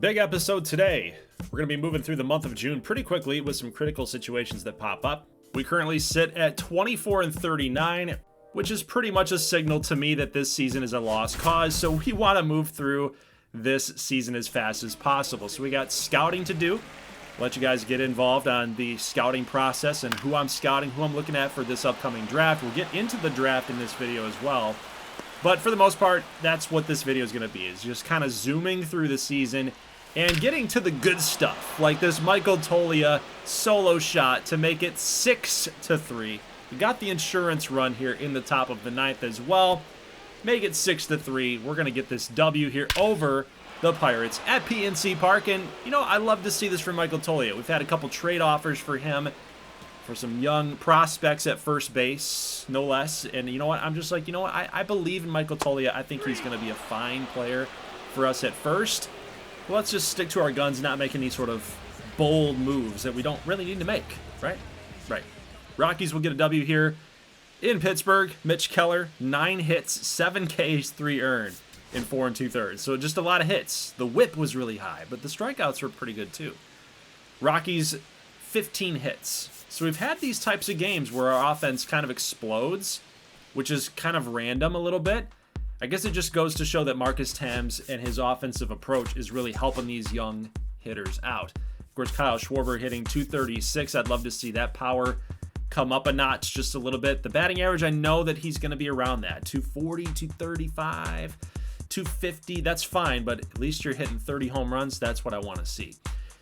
Big episode today. We're going to be moving through the month of June pretty quickly with some critical situations that pop up. We currently sit at 24-39, which is pretty much a signal to me that this season is a lost cause, so we want to move through this season as fast as possible. So we got scouting to do. Let you guys get involved on the scouting process and who I'm scouting, who I'm looking at for this upcoming draft. We'll get into the draft in this video as well. But for the most part, that's what this video is going to be, is just kind of zooming through the season and getting to the good stuff, like this Michael Toglia solo shot to make it 6-3. We got the insurance run here in the top of the ninth as well. Make it 6-3. We're going to get this W here over the Pirates at PNC Park. And, you know, I love to see this from Michael Toglia. We've had a couple trade offers for him, for some young prospects at first base, no less. And you know what? I'm just like, you know what? I believe in Michael Toglia. I think he's going to be a fine player for us at first. Let's just stick to our guns, not make any sort of bold moves that we don't really need to make, right? Right. Rockies will get a W here in Pittsburgh. Mitch Keller, 9 hits, 7 Ks, 3 earned in 4 2/3. So just a lot of hits. The whip was really high, but the strikeouts were pretty good too. Rockies, 15 hits. So we've had these types of games where our offense kind of explodes, which is kind of random a little bit. I guess it just goes to show that Marcus Thames and his offensive approach is really helping these young hitters out. Of course, Kyle Schwarber hitting 236. I'd love to see that power come up a notch just a little bit. The batting average, I know that he's going to be around that. 240, 235, 250. That's fine, but at least you're hitting 30 home runs. That's what I want to see.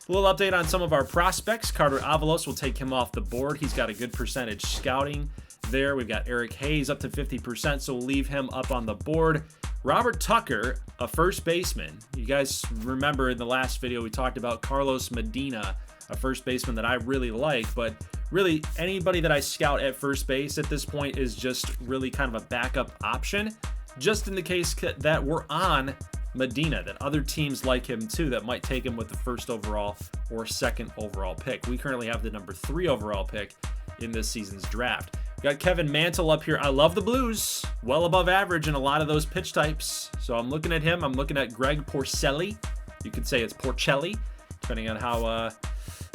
A little update on some of our prospects. Carter Avalos will take him off the board. He's got a good percentage scouting there. We've got Eric Hayes up to 50%, so we'll leave him up on the board. Robert Tucker, a first baseman. You guys remember in the last video we talked about Carlos Medina, a first baseman that I really like, but really anybody that I scout at first base at this point is just really kind of a backup option, just in the case that we're on Medina, that other teams like him too that might take him with the first overall or second overall pick. We currently have the number 3 overall pick in this season's draft. Got Kevin Mantle up here. I love the Blues. Well above average in a lot of those pitch types. So I'm looking at him. I'm looking at Greg Porcelli. You could say it's Porcelli, depending on how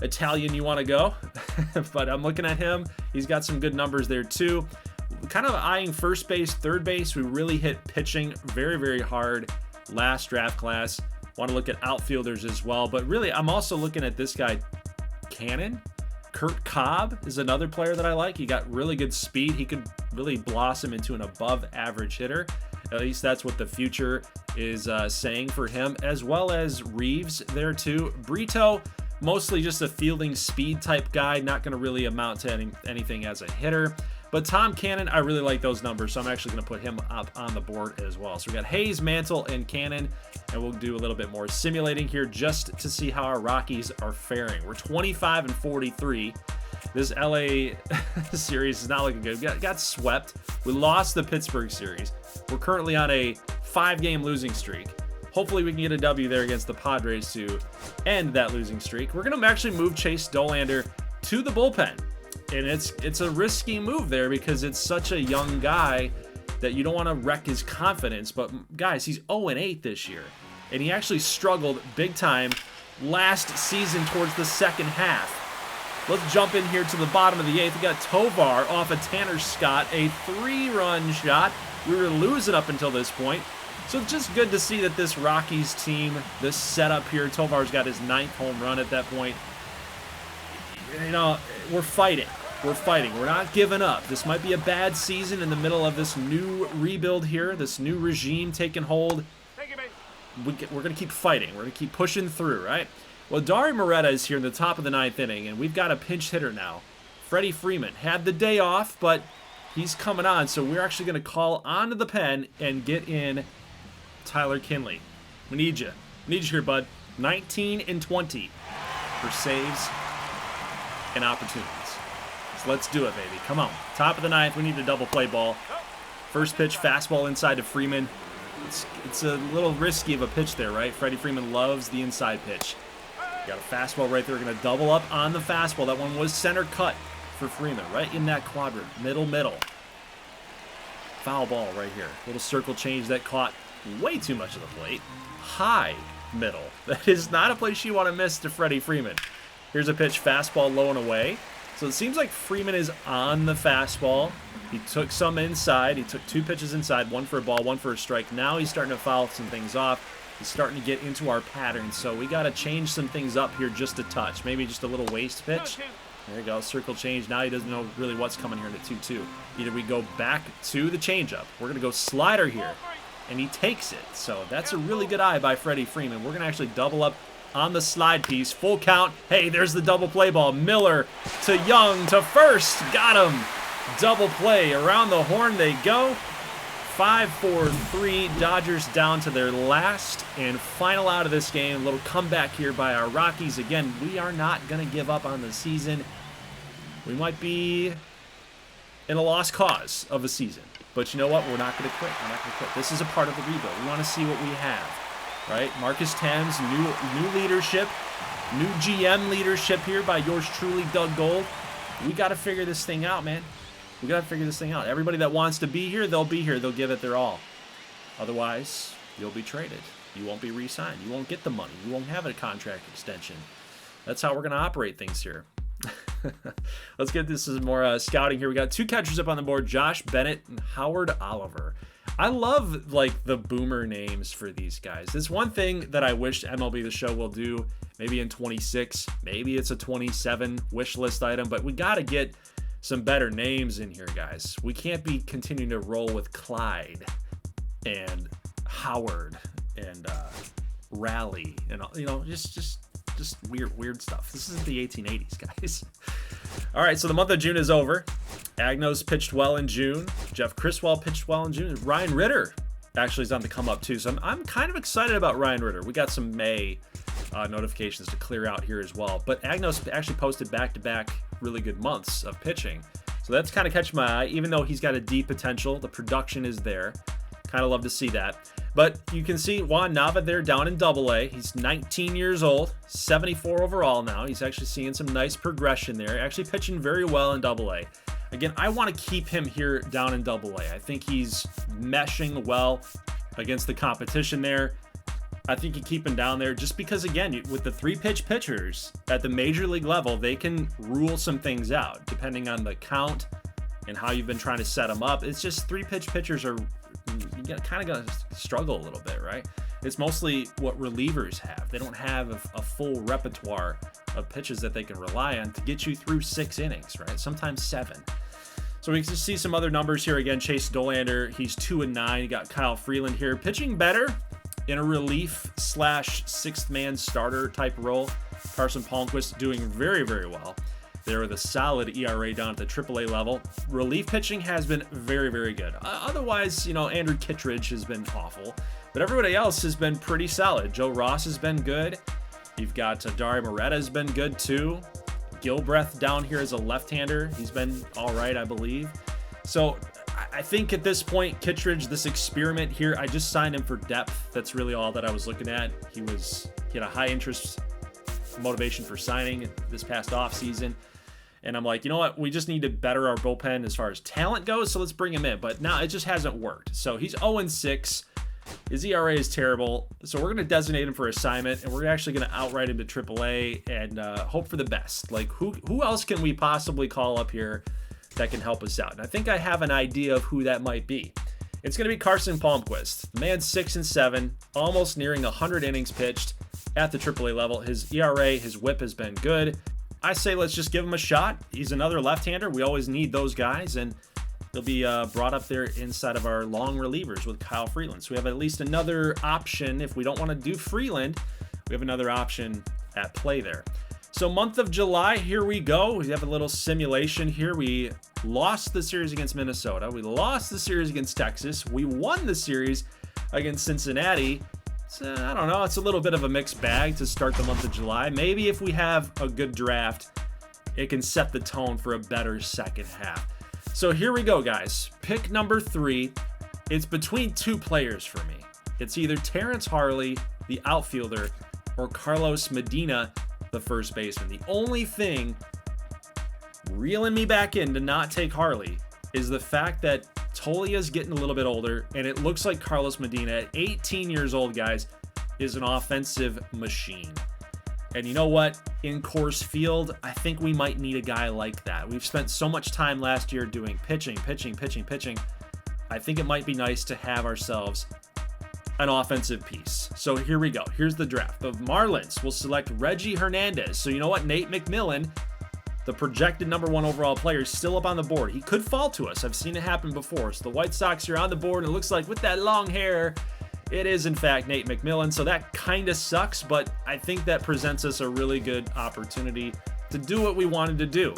Italian you want to go. But I'm looking at him. He's got some good numbers there too. Kind of eyeing first base, third base. We really hit pitching very, very hard last draft class. Want to look at outfielders as well. But really, I'm also looking at this guy, Cannon. Kurt Cobb is another player that I like. He got really good speed. He could really blossom into an above average hitter. At least that's what the future is saying for him, as well as Reeves there too. Brito, mostly just a fielding speed type guy, not going to really amount to anything as a hitter. But Tom Cannon, I really like those numbers, so I'm actually going to put him up on the board as well. So we got Hayes, Mantle, and Cannon, and we'll do a little bit more simulating here just to see how our Rockies are faring. We're 25-43. This LA series is not looking good. We got swept. We lost the Pittsburgh series. We're currently on a 5-game losing streak. Hopefully we can get a W there against the Padres to end that losing streak. We're going to actually move Chase Dollander to the bullpen. And it's a risky move there because it's such a young guy that you don't want to wreck his confidence. But guys, he's 0-8 this year. And he actually struggled big time last season towards the second half. Let's jump in here to the bottom of the 8th. We got Tovar off of Tanner Scott, a 3-run shot. We were losing up until this point. So it's just good to see that this Rockies team, this setup here, Tovar's got his 9th home run at that point. You know, we're fighting. We're fighting. We're not giving up. This might be a bad season in the middle of this new rebuild here, this new regime taking hold. We're going to keep fighting. We're going to keep pushing through, right? Well, Dari Moreta is here in the top of the 9th inning, and we've got a pinch hitter now. Freddie Freeman had the day off, but he's coming on, so we're actually going to call onto the pen and get in Tyler Kinley. We need you. We need you here, bud. 19-20 for saves and opportunities. So let's do it, baby. Come on. Top of the 9th. We need a double play ball. First pitch, fastball inside to Freeman. It's a little risky of a pitch there, right? Freddie Freeman loves the inside pitch. Got a fastball right there. We're going to double up on the fastball. That one was center cut for Freeman, right in that quadrant. Middle. Foul ball right here. Little circle change that caught way too much of the plate. High middle. That is not a place you want to miss to Freddie Freeman. Here's a pitch, fastball low and away. So it seems like Freeman is on the fastball. He took some inside. He took 2 pitches inside, 1 for a ball, 1 for a strike. Now he's starting to foul some things off. He's starting to get into our pattern. So we got to change some things up here just a touch. Maybe just a little waist pitch. There you go, circle change. Now he doesn't know really what's coming here in the 2-2. Either we go back to the changeup. We're going to go slider here. And he takes it. So that's a really good eye by Freddie Freeman. We're going to actually double up on the slide piece. Full count. Hey, there's the double play ball. Miller to Young to first. Got him. Double play. Around the horn they go. 5-4-3. Dodgers down to their last and final out of this game. A little comeback here by our Rockies. Again, we are not going to give up on the season. We might be in a lost cause of a season. But you know what? We're not going to quit. We're not going to quit. This is a part of the rebuild. We want to see what we have, right? Marcus Thames, new leadership, new GM leadership here by yours truly, Doug Gold. We got to figure this thing out, man. We got to figure this thing out. Everybody that wants to be here, they'll be here. They'll give it their all. Otherwise, you'll be traded. You won't be re-signed. You won't get the money. You won't have a contract extension. That's how we're going to operate things here. Let's get this some more scouting here. We got 2 catchers up on the board, Josh Bennett and Howard Oliver. I love like the boomer names for these guys. There's one thing that I wish MLB The Show will do, maybe in 26, maybe it's a 27 wish list item, but we got to get some better names in here, guys. We can't be continuing to roll with Clyde and Howard and Raleigh and just weird stuff. This isn't the 1880s, guys. All right, so the month of June is over. Agnos pitched well in June. Jeff Criswell pitched well in June. Ryan Ritter actually is on the come up too. So I'm kind of excited about Ryan Ritter. We got some May notifications to clear out here as well. But Agnos actually posted back-to-back really good months of pitching. So that's kind of catching my eye. Even though he's got a deep potential, the production is there. Kind of love to see that. But you can see Juan Nava there down in Double-A. He's 19 years old, 74 overall now. He's actually seeing some nice progression there. Actually pitching very well in Double-A. Again, I want to keep him here down in Double-A. I think he's meshing well against the competition there. I think you keep him down there just because, again, with the 3-pitch pitchers at the major league level, they can rule some things out depending on the count and how you've been trying to set them up. It's just 3-pitch pitchers are kind of going to struggle a little bit, right? It's mostly what relievers have. They don't have a full repertoire of pitches that they can rely on to get you through 6 innings, right? Sometimes 7. So we can see some other numbers here. Again, Chase Dolander, he's 2-9. You got Kyle Freeland here pitching better in a relief / 6th man starter type role. Carson Palmquist doing very, very well. There with a solid ERA down at the AAA level. Relief pitching has been very, very good. Otherwise, Andrew Kittredge has been awful. But everybody else has been pretty solid. Joe Ross has been good. You've got Dario Moreta has been good too. Gilbreth down here as a left-hander. He's been all right, I believe. So I think at this point, Kittredge, this experiment here, I just signed him for depth. That's really all that I was looking at. He had a high interest motivation for signing this past offseason. And I'm like, you know what? We just need to better our bullpen as far as talent goes, so let's bring him in. But now it just hasn't worked. So he's 0-6. His ERA is terrible. So we're going to designate him for assignment, and we're actually going to outright him to AAA and hope for the best. Like, who else can we possibly call up here that can help us out? And I think I have an idea of who that might be. It's going to be Carson Palmquist. The man's 6-7, almost nearing 100 innings pitched at the AAA level. His ERA, his whip has been good. I say let's just give him a shot. He's another left-hander. We always need those guys, and he'll be brought up there inside of our long relievers with Kyle Freeland. So we have at least another option. If we don't want to do Freeland, we have another option at play there. So month of July, here we go. We have a little simulation here. We lost the series against Minnesota. We lost the series against Texas. We won the series against Cincinnati. So, I don't know. It's a little bit of a mixed bag to start the month of July. Maybe if we have a good draft, it can set the tone for a better second half. So here we go, guys. Pick number 3. It's between 2 players for me. It's either Terrence Harley, the outfielder, or Carlos Medina, the first baseman. The only thing reeling me back in to not take Harley is the fact that Tolia's getting a little bit older, and it looks like Carlos Medina at 18 years old, guys, is an offensive machine. And you know what? In Coors Field, I think we might need a guy like that. We've spent so much time last year doing pitching. I think it might be nice to have ourselves an offensive piece. So here we go. Here's the draft. The Marlins will select Reggie Hernandez. So you know what? Nate McMillan, the projected #1 overall player, is still up on the board. He could fall to us. I've seen it happen before. So the White Sox are on the board, and it looks like with that long hair, it is, in fact, Nate McMillan. So that kind of sucks, but I think that presents us a really good opportunity to do what we wanted to do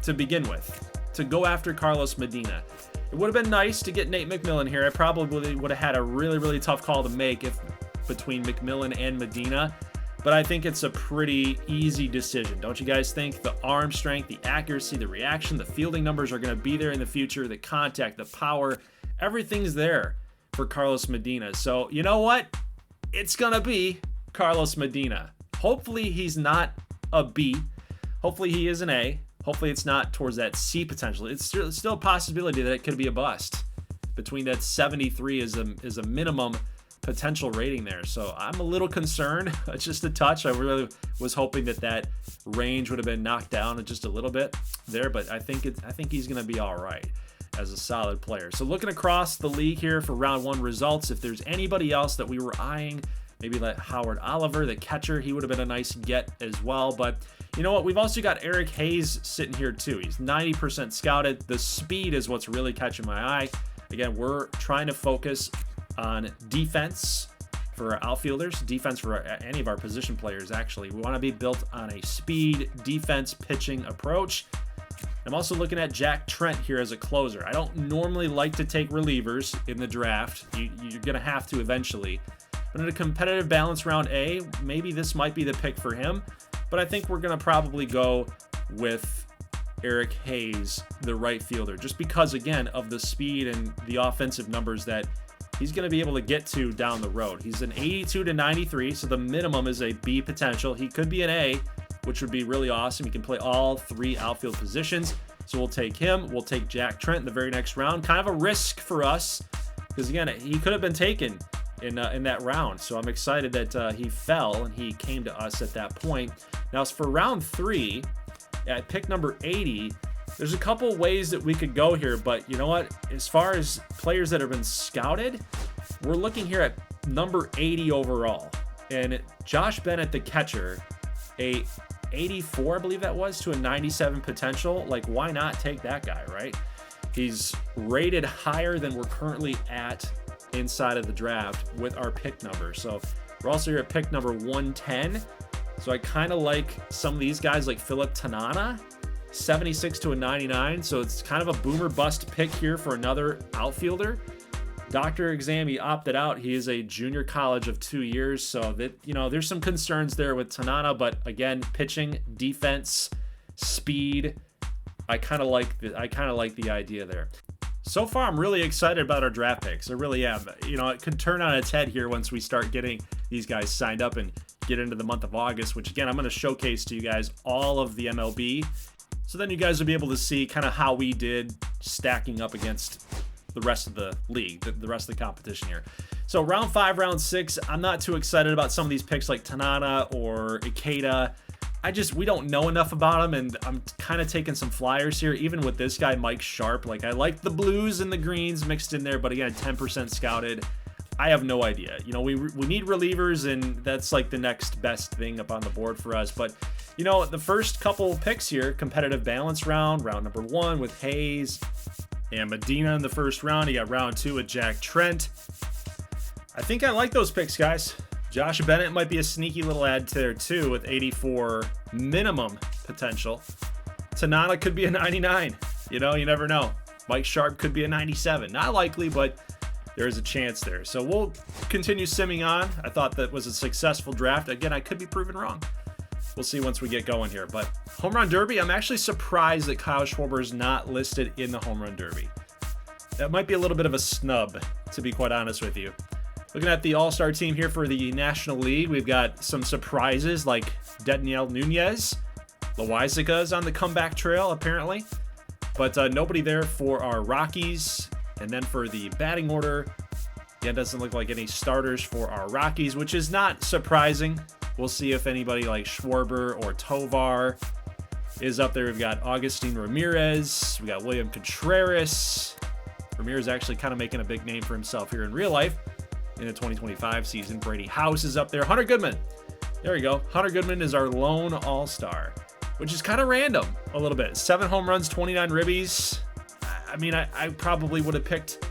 to begin with, to go after Carlos Medina. It would have been nice to get Nate McMillan here. I probably would have had a really, really tough call to make if between McMillan and Medina, but I think it's a pretty easy decision. Don't you guys think? The arm strength, the accuracy, the reaction, the fielding numbers are going to be there in the future, the contact, the power, everything's there for Carlos Medina. So you know what? It's going to be Carlos Medina. Hopefully he's not a B. Hopefully he is an A. Hopefully it's not towards that C potential. It's still a possibility that it could be a bust. Between that 73 is a minimum potential rating there. So I'm a little concerned, just a touch. I really was hoping that range would have been knocked down just a little bit there, but I think he's going to be all right as a solid player. So looking across the league here for round 1 results, if there's anybody else that we were eyeing, maybe like Howard Oliver, the catcher, he would have been a nice get as well. But you know what? We've also got Eric Hayes sitting here too. He's 90% scouted. The speed is what's really catching my eye. Again, we're trying to focus on defense for our outfielders, defense for any of our position players, actually. We want to be built on a speed, defense, pitching approach. I'm also looking at Jack Trent here as a closer. I don't normally like to take relievers in the draft. You're going to have to eventually. But in a competitive balance round A, maybe this might be the pick for him. But I think we're going to probably go with Eric Hayes, the right fielder, just because, again, of the speed and the offensive numbers that he's going to be able to get to down the road. He's an 82 to 93, so the minimum is a B potential. He could be an A, which would be really awesome. He can play all 3 outfield positions. So we'll take him. We'll take Jack Trent in the very next round. Kind of a risk for us because, again, he could have been taken in that round. So I'm excited that he fell and he came to us at that point. Now, as for round 3, at pick number 80, there's a couple ways that we could go here. But you know what? As far as players that have been scouted, we're looking here at number 80 overall. And Josh Bennett, the catcher, a 84, I believe that was, to a 97 potential. Like, why not take that guy, right? He's rated higher than we're currently at inside of the draft with our pick number. So we're also here at pick number 110. So I kind of like some of these guys like Philip Tanana, 76 to a 99. So it's kind of a boomer bust pick here for another outfielder. Dr. Exami opted out. He is a junior college of 2 years, so that, you know, there's some concerns there with Tanana, but again, pitching, defense, speed, I kind of like the idea there. So far, I'm really excited about our draft picks. I really am. You know, it could turn on its head here once we start getting these guys signed up and get into the month of August, which again, I'm going to showcase to you guys all of the MLB. So then you guys will be able to see kind of how we did stacking up against the rest of the league, the rest of the competition here. So round 5, round 6, I'm not too excited about some of these picks like Tanana or Ikeda. We don't know enough about them, and I'm kind of taking some flyers here, even with this guy, Mike Sharp. Like, I like the blues and the greens mixed in there, but again, 10% scouted. I have no idea. You know, we need relievers, and that's like the next best thing up on the board for us. But, you know, the first couple picks here, competitive balance round number 1 with Hayes and Medina in the first round. You got round 2 with Jack Trent. I think I like those picks, guys. Josh Bennett might be a sneaky little add there too with 84 minimum potential. Tanana could be a 99. You know, you never know. Mike Sharp could be a 97. Not likely, but there is a chance there. So we'll continue simming on. I thought that was a successful draft. Again, I could be proven wrong. We'll see once we get going here. But Home Run Derby, I'm actually surprised that Kyle Schwarber is not listed in the Home Run Derby. That might be a little bit of a snub, to be quite honest with you. Looking at the All-Star team here for the National League, we've got some surprises like Daniel Nunez. Loizaga is on the comeback trail, apparently. But nobody there for our Rockies. And then for the batting order, Again, doesn't look like any starters for our Rockies, which is not surprising. We'll see if anybody like Schwarber or Tovar is up there. We've got Agustin Ramirez. We got William Contreras. Ramirez actually kind of making a big name for himself here in real life in the 2025 season. Brady House is up there. Hunter Goodman. There we go. Hunter Goodman is our lone all-star, which is kind of random a little bit. 7 home runs, 29 ribbies. I mean, I probably would have picked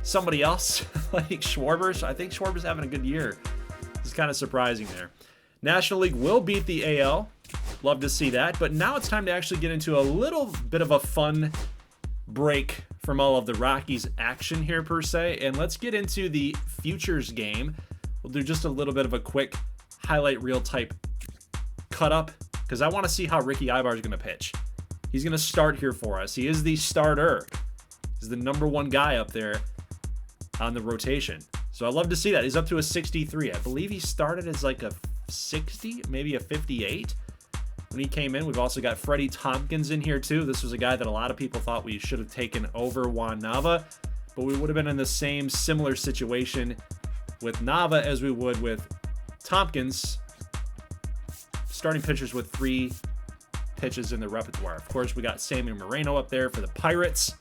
somebody else like Schwarber. So I think Schwarber's having a good year. It's kind of surprising there. National League will beat the AL. Love to see that. But now it's time to actually get into a little bit of a fun break from all of the Rockies action here per se. And let's get into the futures game. We'll do just a little bit of a quick highlight reel type cut up because I want to see how Ricky Ibar is going to pitch. He's going to start here for us. He is the starter. He's the #1 guy up there on the rotation. So I love to see that. He's up to a 63. I believe he started as like a 60, maybe a 58 when he came in. We've also got Freddie Tompkins in here too. This was a guy that a lot of people thought we should have taken over Juan Nava, but we would have been in the same similar situation with Nava as we would with Tompkins. Starting pitchers with 3 pitches in the repertoire. Of course, we got Sammy Moreno up there for the Pirates.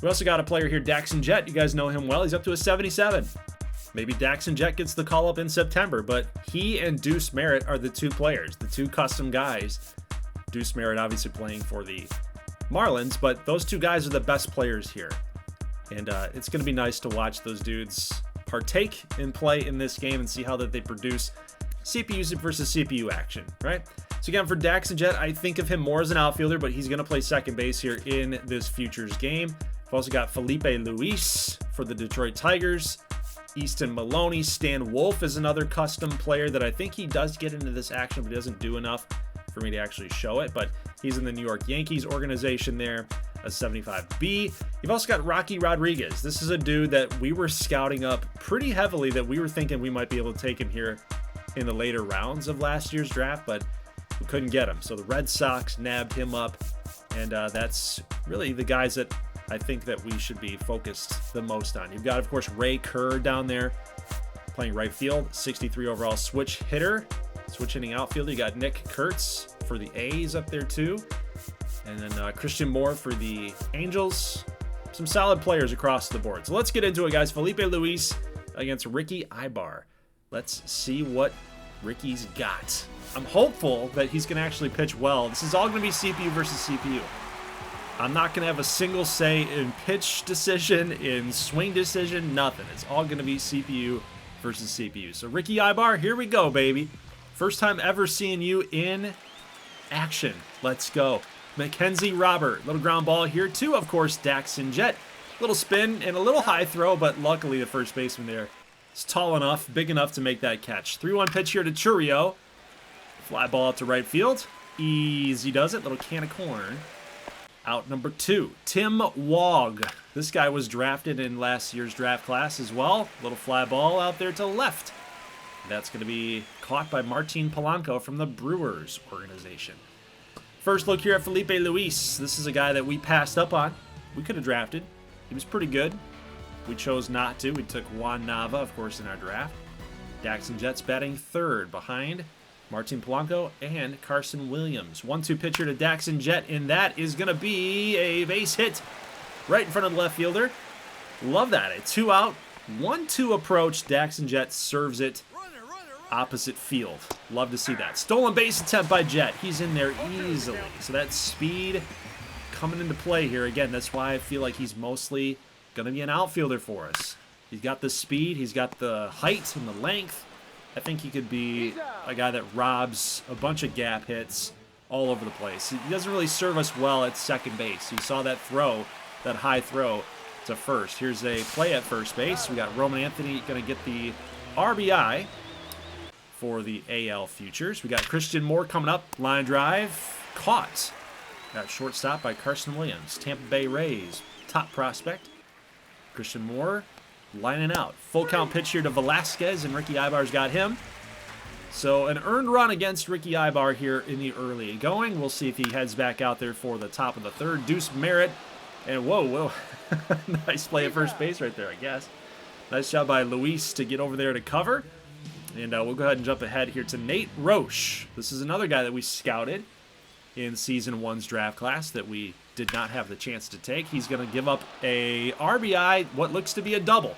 We also got a player here, Daxon Jett. You guys know him well. He's up to a 77. Maybe Daxon Jett gets the call up in September, but he and Deuce Merritt are the 2 players, the 2 custom guys. Deuce Merritt obviously playing for the Marlins, but those 2 guys are the best players here. And it's going to be nice to watch those dudes partake and play in this game and see how that they produce CPU versus CPU action, right? So again, for Daxon Jett, I think of him more as an outfielder, but he's going to play second base here in this futures game. We've also got Felipe Luis for the Detroit Tigers. Easton Maloney. Stan Wolf is another custom player that I think he does get into this action, but he doesn't do enough for me to actually show it. But he's in the New York Yankees organization there, a 75B. You've also got Rocky Rodriguez. This is a dude that we were scouting up pretty heavily that we were thinking we might be able to take him here in the later rounds of last year's draft, but we couldn't get him. So the Red Sox nabbed him up, and that's really the guys that I think that we should be focused the most on. You've got, of course, Ray Kerr down there playing right field, 63 overall switch hitter, switch hitting outfielder. You got Nick Kurtz for the A's up there too. And then Christian Moore for the Angels. Some solid players across the board. So let's get into it, guys. Felipe Luis against Ricky Ibar. Let's see what Ricky's got. I'm hopeful that he's going to actually pitch well. This is all going to be CPU versus CPU. I'm not going to have a single say in pitch decision, in swing decision, nothing. It's all going to be CPU versus CPU. So Ricky Ibar, here we go, baby. First time ever seeing you in action. Let's go. Mackenzie Robert, little ground ball here too, of course, Daxon Jett. Little spin and a little high throw, but luckily the first baseman there is tall enough, big enough to make that catch. 3-1 pitch here to Churio. Fly ball out to right field. Easy does it. Little can of corn. Out number 2, Tim Wog. This guy was drafted in last year's draft class as well. Little fly ball out there to left. That's going to be caught by Martin Polanco from the Brewers organization. First look here at Felipe Luis. This is a guy that we passed up on. We could have drafted. He was pretty good. We chose not to. We took Juan Nava, of course, in our draft. Daxon Jett's batting third behind Martin Polanco and Carson Williams. 1-2 pitcher to Daxon Jett, and that is going to be a base hit right in front of the left fielder. Love that. A 2-out, 1-2 approach. Daxon Jett serves it opposite field. Love to see that. Stolen base attempt by Jett. He's in there easily. So that speed coming into play here. Again, that's why I feel like he's mostly going to be an outfielder for us. He's got the speed. He's got the height and the length. I think he could be a guy that robs a bunch of gap hits all over the place. He doesn't really serve us well at second base. You saw that throw, that high throw to first. Here's a play at first base. We got Roman Anthony going to get the RBI for the AL Futures. We got Christian Moore coming up. Line drive. Caught. Got shortstop by Carson Williams. Tampa Bay Rays. Top prospect. Christian Moore lining out. Full count pitch here to Velasquez, and Ricky Ibar's got him. So an earned run against Ricky Ibar here in the early going. We'll see if he heads back out there for the top of the third. Deuce Merritt. And whoa. Nice play at first base right there, I guess. Nice job by Luis to get over there to cover. And we'll go ahead and jump ahead here to Nate Roche. This is another guy that we scouted in Season 1's draft class that we did not have the chance to take. He's going to give up a RBI, what looks to be a double.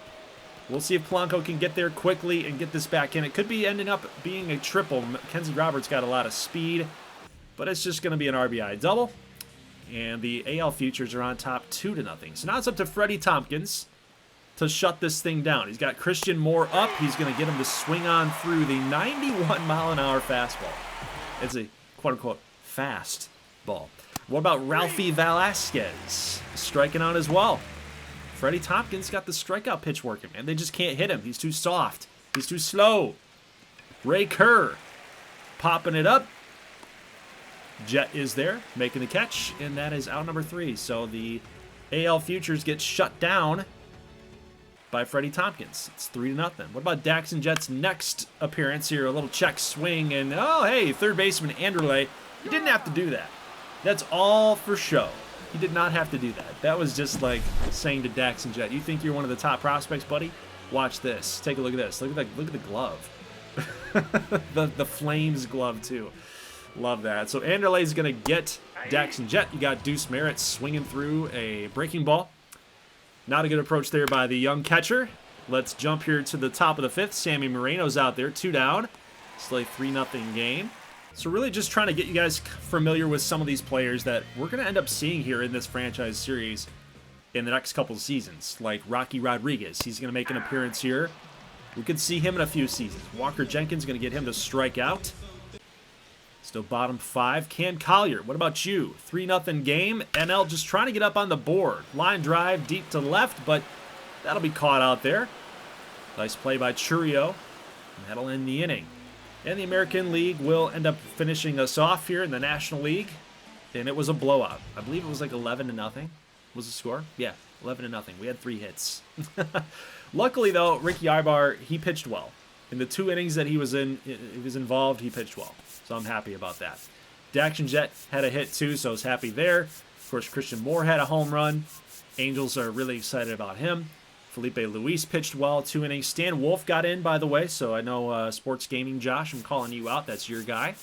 We'll see if Polanco can get there quickly and get this back in. It could be ending up being a triple. Mackenzie Roberts got a lot of speed, but it's just going to be an RBI double. And the AL futures are on top 2-0. So now it's up to Freddie Tompkins to shut this thing down. He's got Christian Moore up. He's going to get him to swing on through the 91-mile-an-hour fastball. It's a quote-unquote fast ball. What about Ralphie Velasquez? Striking out as well. Freddie Tompkins got the strikeout pitch working, man. They just can't hit him. He's too soft. He's too slow. Ray Kerr popping it up. Jet is there, making the catch, and that is out number 3. So the AL futures get shut down by Freddie Tompkins. It's 3-0. What about Dax and Jet's next appearance here? A little check swing, and oh, hey, third baseman Anderle. He didn't have to do that. That's all for show. He did not have to do that. That was just like saying to Dax and Jet, you think you're one of the top prospects, buddy? Watch this. Take a look at this. Look at the glove. the Flames glove, too. Love that. So Anderle is going to get Dax and Jet. You got Deuce Merritt swinging through a breaking ball. Not a good approach there by the young catcher. Let's jump here to the top of the 5th. Sammy Moreno's out there, 2 down. Still a 3-0 game. So really just trying to get you guys familiar with some of these players that we're going to end up seeing here in this franchise series in the next couple of seasons. Like Rocky Rodriguez. He's going to make an appearance here. We could see him in a few seasons. Walker Jenkins going to get him to strike out. Still bottom 5. Cam Collier, what about you? 3-0 game. NL just trying to get up on the board. Line drive deep to left, but that'll be caught out there. Nice play by Churio. And that'll end the inning. And the American League will end up finishing us off here in the National League. And it was a blowout. I believe it was like 11-0 was the score. Yeah, 11-0. We had 3 hits. Luckily, though, Ricky Ibar, he pitched well. In the 2 innings that he was involved, he pitched well. So I'm happy about that. Dax and Jet had a hit too, so I was happy there. Of course, Christian Moore had a home run. Angels are really excited about him. Felipe Luis pitched well, 2 innings. Stan Wolf got in, by the way, so I know Sports Gaming Josh, I'm calling you out. That's your guy.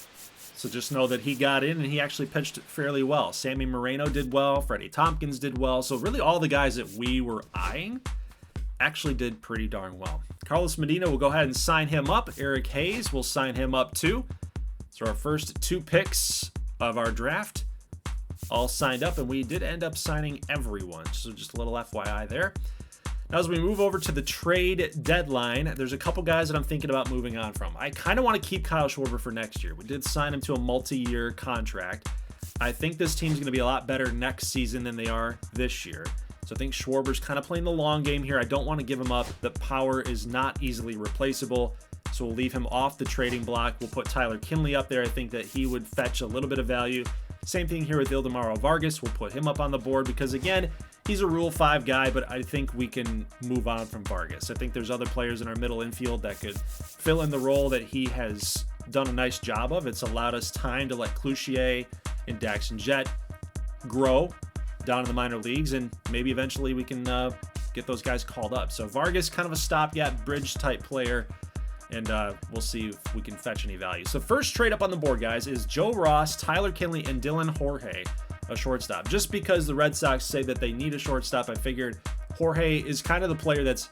So just know that he got in, and he actually pitched fairly well. Sammy Moreno did well. Freddie Tompkins did well. So really all the guys that we were eyeing actually did pretty darn well. Carlos Medina will go ahead and sign him up. Eric Hayes will sign him up too. So our first 2 picks of our draft all signed up, and we did end up signing everyone. So just a little FYI there. Now as we move over to the trade deadline, there's a couple guys that I'm thinking about moving on from. I kind of want to keep Kyle Schwarber for next year. We did sign him to a multi-year contract. I think this team's going to be a lot better next season than they are this year. So I think Schwarber's kind of playing the long game here. I don't want to give him up. The power is not easily replaceable. So we'll leave him off the trading block. We'll put Tyler Kinley up there. I think that he would fetch a little bit of value. Same thing here with Ildemaro Vargas. We'll put him up on the board because, again, he's a Rule 5 guy, but I think we can move on from Vargas. I think there's other players in our middle infield that could fill in the role that he has done a nice job of. It's allowed us time to let Cloutier and Dax and Jet grow down in the minor leagues, and maybe eventually we can get those guys called up. So Vargas, kind of a stopgap bridge type player, and we'll see if we can fetch any value. So first trade up on the board, guys, is Joe Ross, Tyler Kinley, and Dylan Jorge, a shortstop. Just because the Red Sox say that they need a shortstop, I figured Jorge is kind of the player that's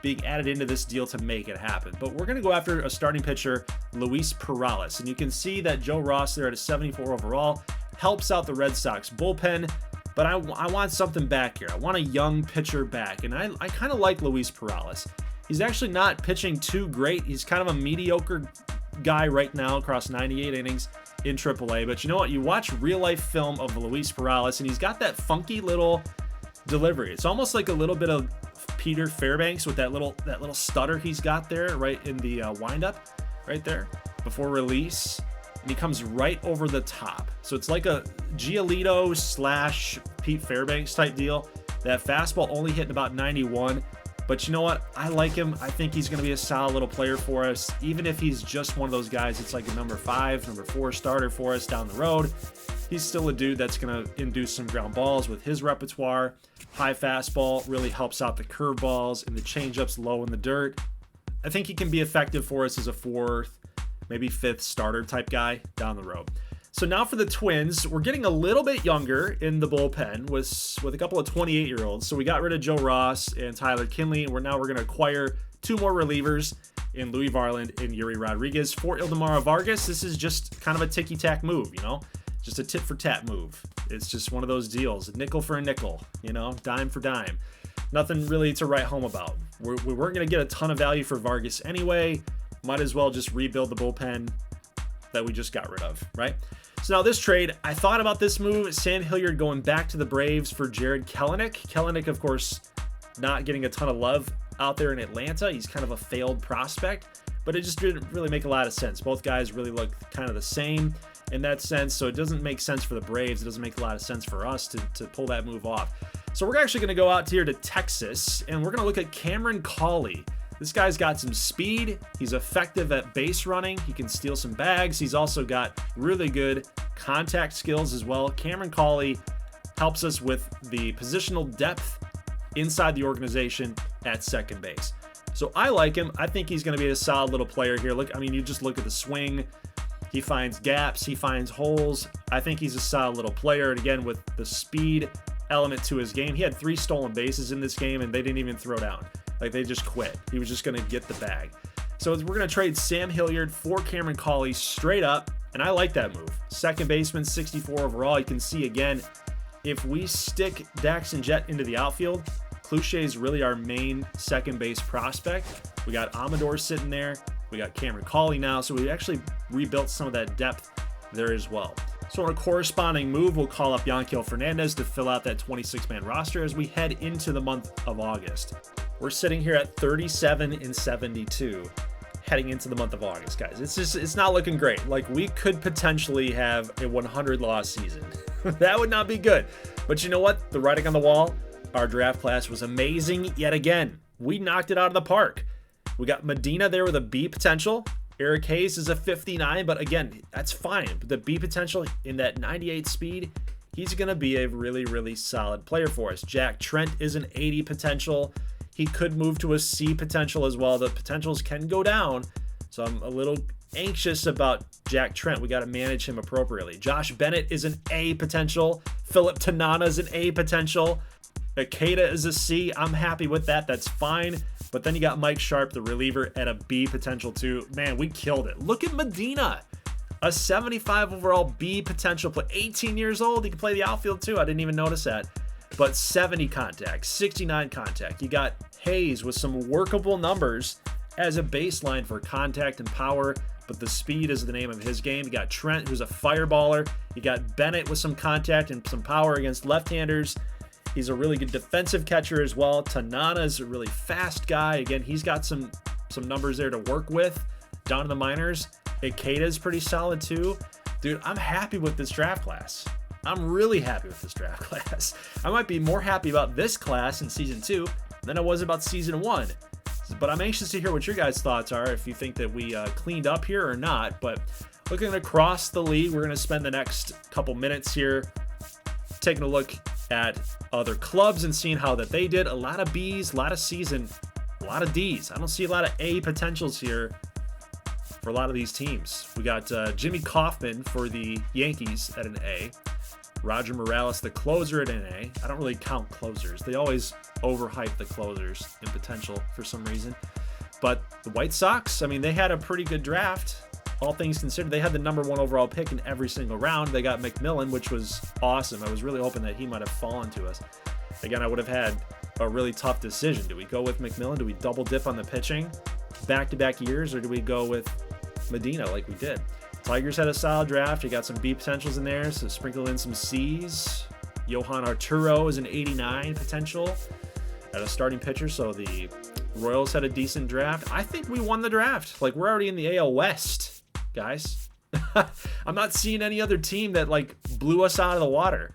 being added into this deal to make it happen. But we're going to go after a starting pitcher, Luis Perales. And you can see that Joe Ross there at a 74 overall helps out the Red Sox bullpen. But I want something back here. I want a young pitcher back. And I kind of like Luis Perales. He's actually not pitching too great. He's kind of a mediocre guy right now across 98 innings in AAA. But you know what? You watch real-life film of Luis Perales, and he's got that funky little delivery. It's almost like a little bit of Peter Fairbanks with that little stutter he's got there right in the windup right there before release. And he comes right over the top. So it's like a Giolito / Pete Fairbanks type deal. That fastball only hitting about 91. But you know what? I like him. I think he's going to be a solid little player for us. Even if he's just one of those guys, it's like a number 5, number 4 starter for us down the road. He's still a dude that's going to induce some ground balls with his repertoire. High fastball really helps out the curveballs and the changeups low in the dirt. I think he can be effective for us as a 4th, maybe 5th starter type guy down the road. So now for the Twins, we're getting a little bit younger in the bullpen with a couple of 28-year-olds. So we got rid of Joe Ross and Tyler Kinley. We're going to acquire 2 more relievers in Louis Varland and Yuri Rodriguez. For Ildemaro Vargas, this is just kind of a ticky-tack move, just a tit-for-tat move. It's just one of those deals, nickel for a nickel, dime for dime. Nothing really to write home about. We weren't going to get a ton of value for Vargas anyway. Might as well just rebuild the bullpen that we just got rid of, right? So now this trade, I thought about this move. Sam Hilliard going back to the Braves for Jared Kelenic. Kelenic, of course, not getting a ton of love out there in Atlanta. He's kind of a failed prospect, but it just didn't really make a lot of sense. Both guys really look kind of the same in that sense, so it doesn't make sense for the Braves. It doesn't make a lot of sense for us to pull that move off. So we're actually going to go out here to Texas, and we're going to look at Cameron Cawley. This guy's got some speed. He's effective at base running. He can steal some bags. He's also got really good contact skills as well. Cameron Cawley helps us with the positional depth inside the organization at second base. So I like him. I think he's going to be a solid little player here. You just look at the swing. He finds gaps. He finds holes. I think he's a solid little player. And again, with the speed element to his game, he had 3 stolen bases in this game, and they didn't even throw down. They just quit. He was just going to get the bag. So we're going to trade Sam Hilliard for Cameron Cawley straight up, and I like that move. Second baseman, 64 overall. You can see, again, if we stick Daxton Jett into the outfield, Cloutier is really our main second base prospect. We got Amador sitting there. We got Cameron Cawley now, so we actually rebuilt some of that depth there as well. So on a corresponding move, we'll call up Yanquiel Fernandez to fill out that 26-man roster as we head into the month of August. We're sitting here at 37-72 heading into the month of August, guys. It's not looking great. We could potentially have a 100-loss season. That would not be good. But you know what? The writing on the wall, our draft class was amazing yet again. We knocked it out of the park. We got Medina there with a B potential. Eric Hayes is a 59, but again, that's fine. But the B potential in that 98 speed, he's going to be a really, really solid player for us. Jack Trent is an 80 potential. He could move to a C potential as well. The potentials can go down, so I'm a little anxious about Jack Trent. We got to manage him appropriately. Josh Bennett is an A potential. Philip Tanana is an A potential. Ikeda is a C. I'm happy with that. That's fine. But then you got Mike Sharp, the reliever, at a B potential too. Man, we killed it. Look at Medina. A 75 overall B potential play. 18 years old. He can play the outfield too. I didn't even notice that. But 70 contact, 69 contact. You got Hayes with some workable numbers as a baseline for contact and power, but the speed is the name of his game. You got Trent, who's a fireballer. You got Bennett with some contact and some power against left-handers. He's a really good defensive catcher as well. Tanana is a really fast guy. Again, he's got some numbers there to work with down in the minors. Ikeda is pretty solid too. Dude, I'm happy with this draft class. I'm really happy with this draft class. I might be more happy about this class in Season 2 than I was about Season 1. But I'm anxious to hear what your guys' thoughts are, if you think that we cleaned up here or not. But looking across the league, we're going to spend the next couple minutes here taking a look at other clubs and seeing how that they did. A lot of B's, a lot of C's, and a lot of D's. I don't see a lot of A potentials here for a lot of these teams. We got Jimmy Kaufman for the Yankees at an A. Roger Morales, the closer, at an A. I don't really count closers. They always overhype the closers in potential for some reason. But the White Sox, they had a pretty good draft. All things considered, they had the number 1 overall pick in every single round. They got McMillan, which was awesome. I was really hoping that he might have fallen to us. Again, I would have had a really tough decision. Do we go with McMillan? Do we double dip on the pitching back-to-back years? Or do we go with Medina like we did? Tigers had a solid draft. You got some B potentials in there, so sprinkled in some C's. Johan Arturo is an 89 potential at a starting pitcher, so the Royals had a decent draft. I think we won the draft. We're already in the AL West, guys. I'm not seeing any other team that blew us out of the water.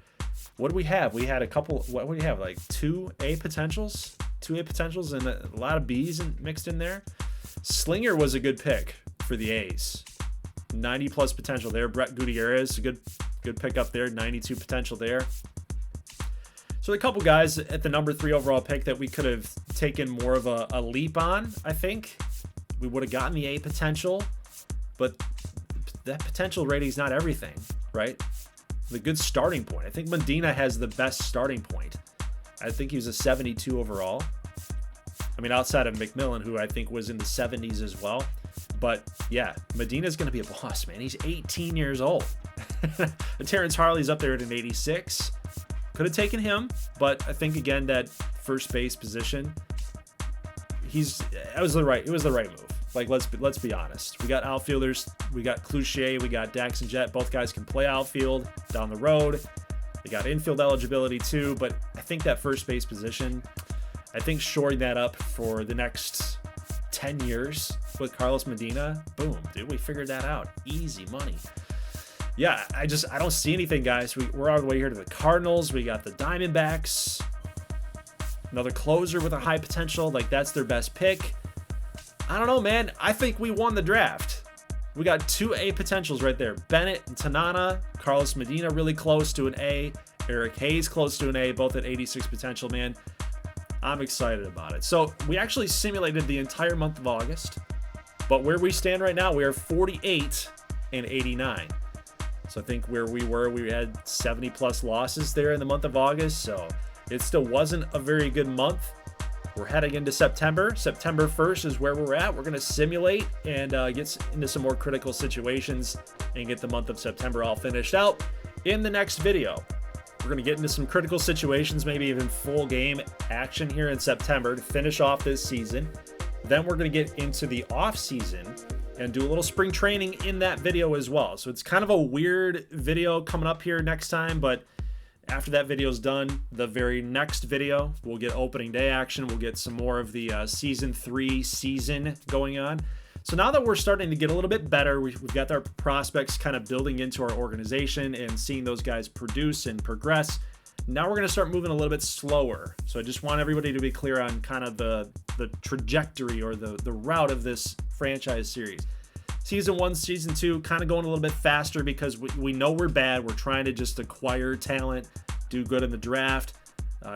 What do we have? We had a couple. What do we have? 2 A potentials, and a lot of B's mixed in there. Slinger was a good pick for the A's. 90 plus potential there. Brett Gutierrez, a good pickup there. 92 potential there. So a couple guys at the number 3 overall pick that we could have taken more of a leap on, I think. We would have gotten the A potential, but that potential rating is not everything, right? The good starting point. I think Medina has the best starting point. I think he was a 72 overall. I mean, outside of McMillan, who I think was in the 70s as well. But yeah, Medina's going to be a boss, man. He's 18 years old. Terrence Harley's up there at an 86. Could have taken him, but I think again that first base position, it was the right move. Like let's be honest. We got outfielders, we got Cloutier, we got Dax and Jet. Both guys can play outfield down the road. They got infield eligibility too, but I think that first base position, I think shoring that up for the next 10 years with Carlos Medina, boom, dude, we figured that out. Easy money. Yeah, I don't see anything, guys. We're all the way here to the Cardinals. We got the Diamondbacks. Another closer with a high potential. Like, that's their best pick. I don't know, man. I think we won the draft. We got 2 A potentials right there. Bennett and Tanana. Carlos Medina really close to an A. Eric Hayes close to an A, both at 86 potential, man. I'm excited about it. So we actually simulated the entire month of August. But where we stand right now, we are 48 and 89. So I think where we had 70 plus losses there in the month of August. So it still wasn't a very good month. We're heading into September. September 1st is where we're at. We're going to simulate and get into some more critical situations and get the month of September all finished out in the next video. We're going to get into some critical situations, maybe even full game action here in September to finish off this season. Then we're going to get into the off season and do a little spring training in that video as well. So it's kind of a weird video coming up here next time, but after that video is done, the very next video, we'll get opening day action. We'll get some more of the season 3 season going on. So now that we're starting to get a little bit better, we've got our prospects kind of building into our organization and seeing those guys produce and progress. Now we're going to start moving a little bit slower. So I just want everybody to be clear on kind of the trajectory or the route of this franchise series. Season 1, Season 2, kind of going a little bit faster because we know we're bad. We're trying to just acquire talent, do good in the draft,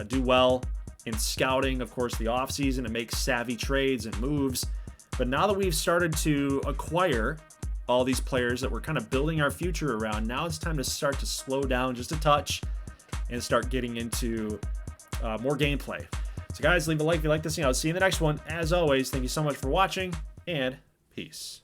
do well in scouting, of course, the offseason, and make savvy trades and moves. But now that we've started to acquire all these players that we're kind of building our future around, now it's time to start to slow down just a touch and start getting into more gameplay. So guys, leave a like if you like this thing. I'll see you in the next one. As always, thank you so much for watching, and peace.